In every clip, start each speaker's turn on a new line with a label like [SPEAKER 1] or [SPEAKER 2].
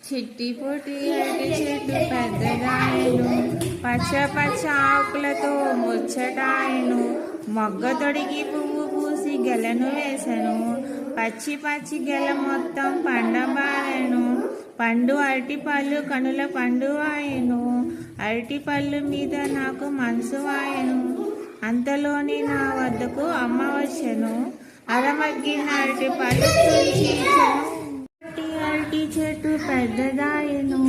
[SPEAKER 1] చిట్టి పొట్టి అరటి చెట్టు పెద్దదాయను, పచ్చ పచ్చ ఆకులతో ముచ్చటాయను. మొగ్గ తొడిగి పువ్వు పూసి గెలను వేసెను, పచ్చి పచ్చి గెల మొత్తం పండబారెను. పండు అరటి పళ్ళు కనుల పండు ఆయను, అరటి పళ్ళు మీద నాకు మనసు ఆయను. అంతలోని నా వద్దకు అమ్మ వచ్చెను, అరమగ్గిన అరటి పళ్ళు తుంచి ఇచ్చెను. అరటి చెట్టు పెద్దదాయను,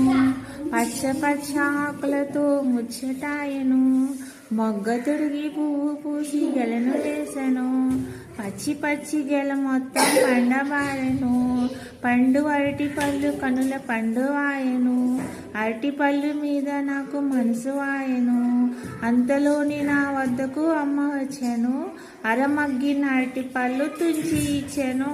[SPEAKER 1] పచ్చ పచ్చ ఆకులతో ముచ్చటాయను. మొగ్గ తొడిగి పువ్వు పూసి గెలను వేసెను, పచ్చి పచ్చి గెల మొత్తం పండబారెను. పండు అరటి పళ్ళు కనుల పండు ఆయను, అరటి పళ్ళు మీద నాకు మనసు ఆయను. అంతలోని నా వద్దకు అమ్మ వచ్చెను, అరమగ్గిన అరటి పళ్ళు తుంచి ఇచ్చెను.